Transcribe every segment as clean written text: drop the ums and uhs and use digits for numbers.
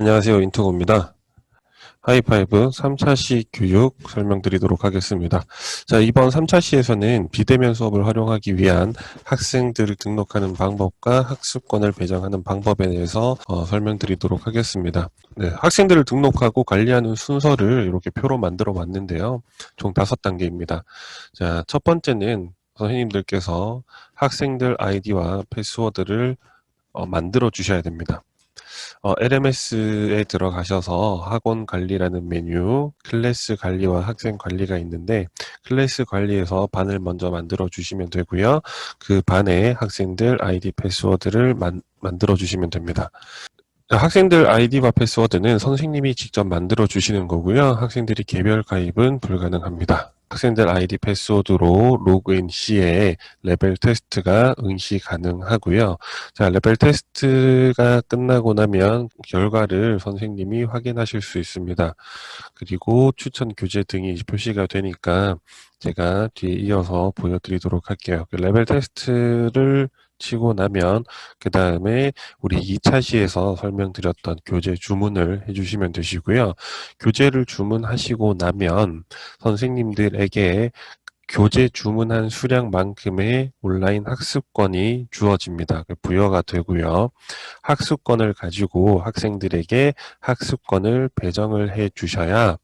안녕하세요. 인투고입니다. 하이파이브 3차 시 교육 설명드리도록 하겠습니다. 자, 이번 3차 시에서는 비대면 수업을 활용하기 위한 학생들을 등록하는 방법과 학습권을 배정하는 방법에 대해서 설명드리도록 하겠습니다. 네, 학생들을 등록하고 관리하는 순서를 이렇게 표로 만들어 봤는데요. 총 5단계입니다. 자, 첫 번째는 선생님들께서 학생들 아이디와 패스워드를 만들어 주셔야 됩니다. LMS에 들어가셔서 학원 관리라는 메뉴, 클래스 관리와 학생 관리가 있는데 클래스 관리에서 반을 먼저 만들어 주시면 되고요. 그 반에 학생들 아이디 패스워드를 만들어 주시면 됩니다. 학생들 아이디와 패스워드는 선생님이 직접 만들어 주시는 거고요. 학생들이 개별 가입은 불가능합니다. 학생들 아이디 패스워드로 로그인 시에 레벨 테스트가 응시 가능하고요. 자, 레벨 테스트가 끝나고 나면 결과를 선생님이 확인하실 수 있습니다. 그리고 추천 교재 등이 표시가 되니까 제가 뒤에 이어서 보여드리도록 할게요. 그 레벨 테스트를 치고 나면 그 다음에 우리 2차 시에서 설명드렸던 교재 주문을 해주시면 되시고요. 교재를 주문하시고 나면 선생님들에게 교재 주문한 수량만큼의 온라인 학습권이 주어집니다. 부여가 되고요. 학습권을 가지고 학생들에게 학습권을 배정을 해 주셔야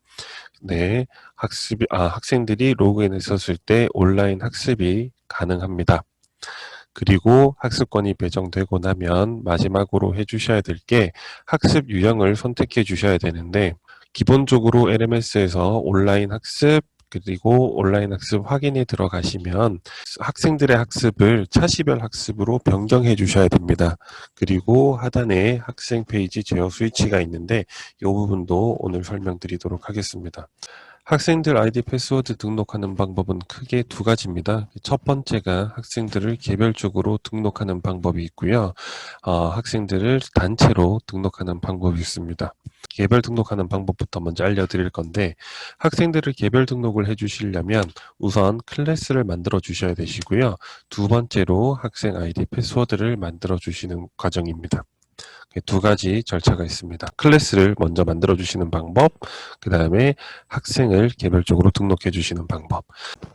네, 학생들이 로그인했었을 때 온라인 학습이 가능합니다. 그리고 학습권이 배정되고 나면 마지막으로 해주셔야 될 게 학습 유형을 선택해 주셔야 되는데 기본적으로 LMS에서 온라인 학습 그리고 온라인 학습 확인에 들어가시면 학생들의 학습을 차시별 학습으로 변경해 주셔야 됩니다. 그리고 하단에 학생 페이지 제어 스위치가 있는데 이 부분도 오늘 설명드리도록 하겠습니다. 학생들 아이디 패스워드 등록하는 방법은 크게 두 가지입니다. 첫 번째가 학생들을 개별적으로 등록하는 방법이 있고요. 학생들을 단체로 등록하는 방법이 있습니다. 개별 등록하는 방법부터 먼저 알려드릴 건데 학생들을 개별 등록을 해주시려면 우선 클래스를 만들어 주셔야 되시고요. 두 번째로 학생 아이디 패스워드를 만들어 주시는 과정입니다. 두 가지 절차가 있습니다. 클래스를 먼저 만들어 주시는 방법, 그 다음에 학생을 개별적으로 등록해 주시는 방법.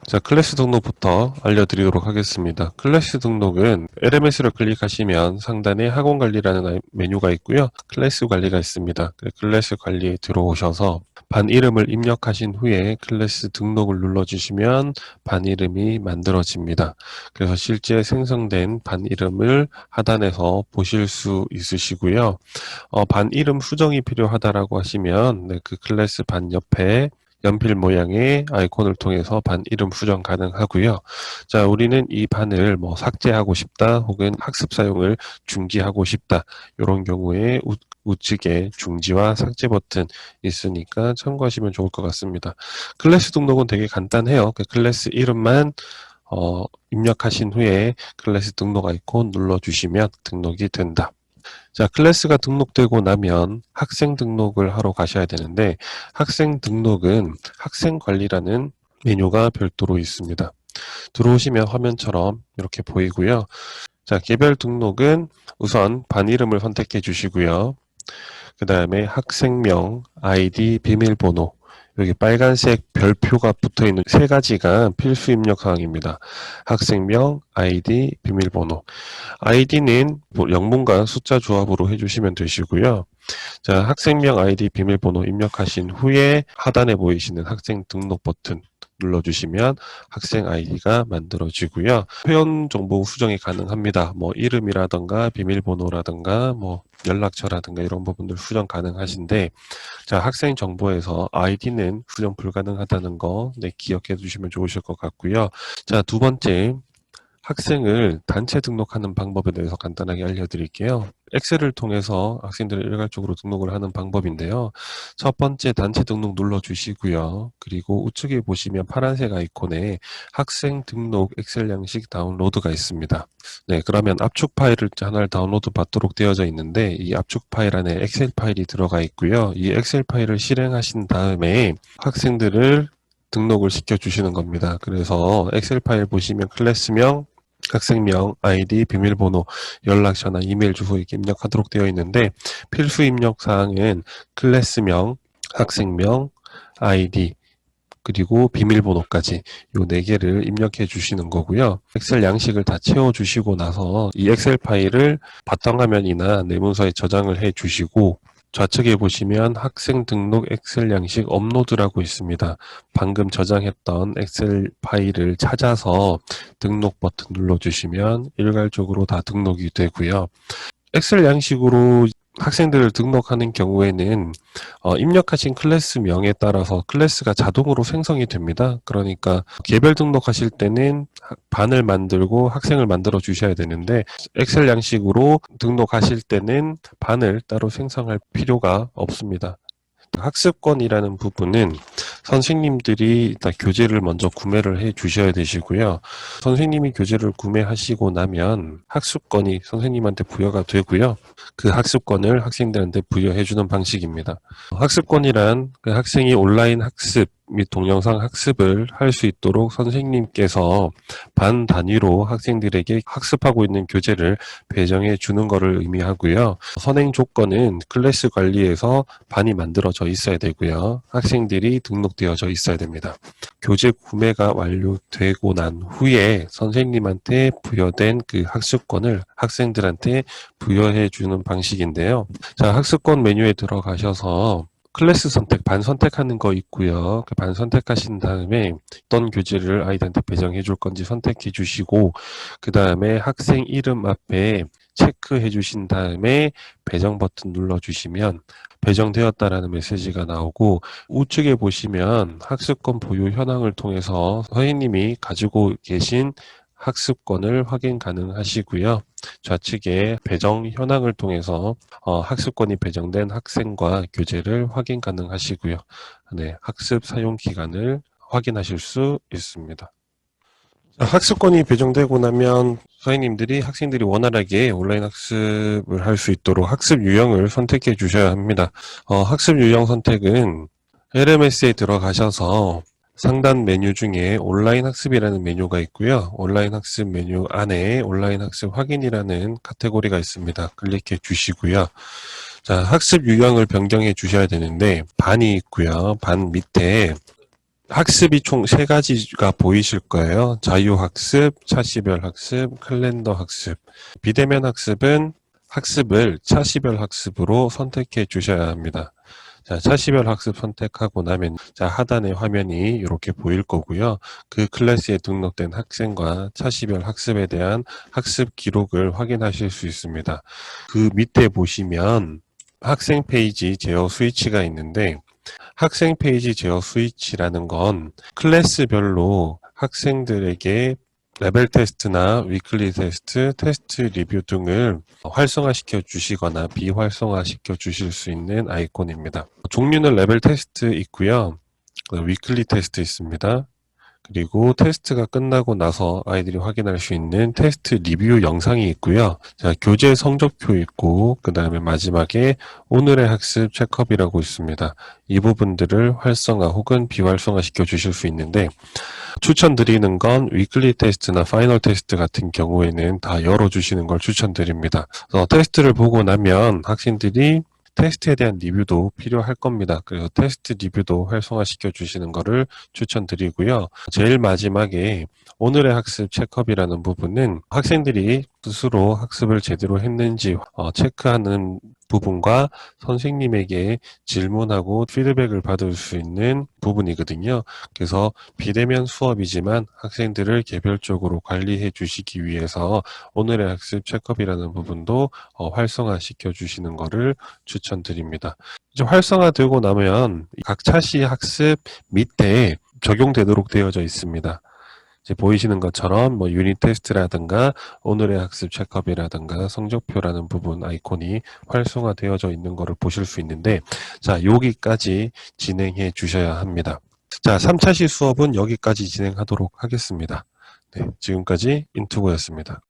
자, 클래스 등록부터 알려드리도록 하겠습니다. 클래스 등록은 LMS를 클릭하시면 상단에 학원 관리라는 메뉴가 있고요. 클래스 관리가 있습니다. 클래스 관리에 들어오셔서 반 이름을 입력하신 후에 클래스 등록을 눌러주시면 반 이름이 만들어집니다. 그래서 실제 생성된 반 이름을 하단에서 보실 수 있으시고요. 반 이름 수정이 필요하다라고 하시면 네, 그 클래스 반 옆에 연필 모양의 아이콘을 통해서 반 이름 수정 가능하고요. 자, 우리는 이 반을 뭐 삭제하고 싶다 혹은 학습 사용을 중지하고 싶다. 이런 경우에 우측에 중지와 삭제 버튼 있으니까 참고하시면 좋을 것 같습니다. 클래스 등록은 되게 간단해요. 그 클래스 이름만 입력하신 후에 클래스 등록 아이콘 눌러주시면 등록이 된다. 자, 클래스가 등록되고 나면 학생 등록을 하러 가셔야 되는데 학생 등록은 학생 관리라는 메뉴가 별도로 있습니다. 들어오시면 화면처럼 이렇게 보이고요. 자, 개별 등록은 우선 반 이름을 선택해 주시고요. 그 다음에 학생명, 아이디, 비밀번호 여기 빨간색 별표가 붙어 있는 세 가지가 필수 입력 사항입니다. 학생명, 아이디, 비밀번호. 아이디는 영문과 숫자 조합으로 해주시면 되시고요. 자, 학생명, 아이디, 비밀번호 입력하신 후에 하단에 보이시는 학생 등록 버튼 눌러주시면 학생 아이디가 만들어지고요. 회원 정보 수정이 가능합니다. 뭐 이름이라든가 비밀번호라든가 뭐 연락처라든가 이런 부분들 수정 가능하신데 자, 학생 정보에서 아이디는 수정 불가능하다는 거 네, 기억해 두시면 좋으실 것 같고요. 자, 두 번째 학생을 단체 등록하는 방법에 대해서 간단하게 알려드릴게요. 엑셀을 통해서 학생들을 일괄적으로 등록을 하는 방법인데요. 첫 번째 단체 등록 눌러주시고요. 그리고 우측에 보시면 파란색 아이콘에 학생 등록 엑셀 양식 다운로드가 있습니다. 네, 그러면 압축 파일을 하나를 다운로드 받도록 되어져 있는데 이 압축 파일 안에 엑셀 파일이 들어가 있고요. 이 엑셀 파일을 실행하신 다음에 학생들을 등록을 시켜주시는 겁니다. 그래서 엑셀 파일 보시면 클래스명, 학생명, 아이디, 비밀번호, 연락처나 이메일 주소 이렇게 입력하도록 되어 있는데 필수 입력 사항은 클래스명, 학생명, 아이디, 그리고 비밀번호까지 요 4개를 입력해 주시는 거고요. 엑셀 양식을 다 채워 주시고 나서 이 엑셀 파일을 바탕화면이나 내문서에 저장을 해 주시고 좌측에 보시면 학생 등록 엑셀 양식 업로드라고 있습니다. 방금 저장했던 엑셀 파일을 찾아서 등록 버튼 눌러주시면 일괄적으로 다 등록이 되고요. 엑셀 양식으로 학생들을 등록하는 경우에는 입력하신 클래스명에 따라서 클래스가 자동으로 생성이 됩니다. 그러니까 개별 등록하실 때는 반을 만들고 학생을 만들어 주셔야 되는데 엑셀 양식으로 등록하실 때는 반을 따로 생성할 필요가 없습니다. 학습권이라는 부분은 선생님들이 일단 교재를 먼저 구매를 해 주셔야 되시고요. 선생님이 교재를 구매하시고 나면 학습권이 선생님한테 부여가 되고요. 그 학습권을 학생들한테 부여해 주는 방식입니다. 학습권이란 그 학생이 온라인 학습 및 동영상 학습을 할 수 있도록 선생님께서 반 단위로 학생들에게 학습하고 있는 교재를 배정해 주는 것을 의미하고요. 선행 조건은 클래스 관리에서 반이 만들어져 있어야 되고요. 학생들이 등록되어져 있어야 됩니다. 교재 구매가 완료되고 난 후에 선생님한테 부여된 그 학습권을 학생들한테 부여해 주는 방식인데요. 자, 학습권 메뉴에 들어가셔서 클래스 선택, 반 선택하는 거 있고요. 그 반 선택하신 다음에 어떤 교재를 아이들한테 배정해 줄 건지 선택해 주시고 그 다음에 학생 이름 앞에 체크해 주신 다음에 배정 버튼 눌러 주시면 배정되었다라는 메시지가 나오고 우측에 보시면 학습권 보유 현황을 통해서 선생님이 가지고 계신 학습권을 확인 가능하시고요. 좌측에 배정 현황을 통해서 학습권이 배정된 학생과 교재를 확인 가능하시고요. 네, 학습 사용 기간을 확인하실 수 있습니다. 학습권이 배정되고 나면 선생님들이 학생들이 원활하게 온라인 학습을 할 수 있도록 학습 유형을 선택해 주셔야 합니다. 학습 유형 선택은 LMS에 들어가셔서 상단 메뉴 중에 온라인 학습이라는 메뉴가 있고요. 온라인 학습 메뉴 안에 온라인 학습 확인이라는 카테고리가 있습니다. 클릭해 주시고요. 자, 학습 유형을 변경해 주셔야 되는데 반이 있고요. 반 밑에 학습이 총 3가지가 보이실 거예요. 자유학습, 차시별 학습, 칼렌더 학습. 비대면 학습은 학습을 차시별 학습으로 선택해 주셔야 합니다. 자, 차시별 학습 선택하고 나면 자, 하단의 화면이 이렇게 보일 거고요. 그 클래스에 등록된 학생과 차시별 학습에 대한 학습 기록을 확인하실 수 있습니다. 그 밑에 보시면 학생 페이지 제어 스위치가 있는데 학생 페이지 제어 스위치라는 건 클래스별로 학생들에게 레벨 테스트나 위클리 테스트, 테스트 리뷰 등을 활성화시켜 주시거나 비활성화시켜 주실 수 있는 아이콘입니다. 종류는 레벨 테스트 있고요. 위클리 테스트 있습니다. 그리고 테스트가 끝나고 나서 아이들이 확인할 수 있는 테스트 리뷰 영상이 있고요. 자, 교재 성적표 있고 그 다음에 마지막에 오늘의 학습 체크업이라고 있습니다. 이 부분들을 활성화 혹은 비활성화 시켜 주실 수 있는데 추천드리는 건 위클리 테스트나 파이널 테스트 같은 경우에는 다 열어주시는 걸 추천드립니다. 테스트를 보고 나면 학생들이 테스트에 대한 리뷰도 필요할 겁니다. 그래서 테스트 리뷰도 활성화시켜 주시는 것을 추천드리고요. 제일 마지막에 오늘의 학습 체크업이라는 부분은 학생들이 스스로 학습을 제대로 했는지 체크하는 부분과 선생님에게 질문하고 피드백을 받을 수 있는 부분이거든요. 그래서 비대면 수업이지만 학생들을 개별적으로 관리해 주시기 위해서 오늘의 학습 체크업이라는 부분도 활성화시켜 주시는 것을 추천드립니다. 이제 활성화되고 나면 각 차시 학습 밑에 적용되도록 되어져 있습니다. 이제 보이시는 것처럼 뭐 유닛 테스트라든가 오늘의 학습 체크업이라든가 성적표라는 부분 아이콘이 활성화되어져 있는 것을 보실 수 있는데 자, 여기까지 진행해 주셔야 합니다. 자, 3차시 수업은 여기까지 진행하도록 하겠습니다. 네, 지금까지 인투고였습니다.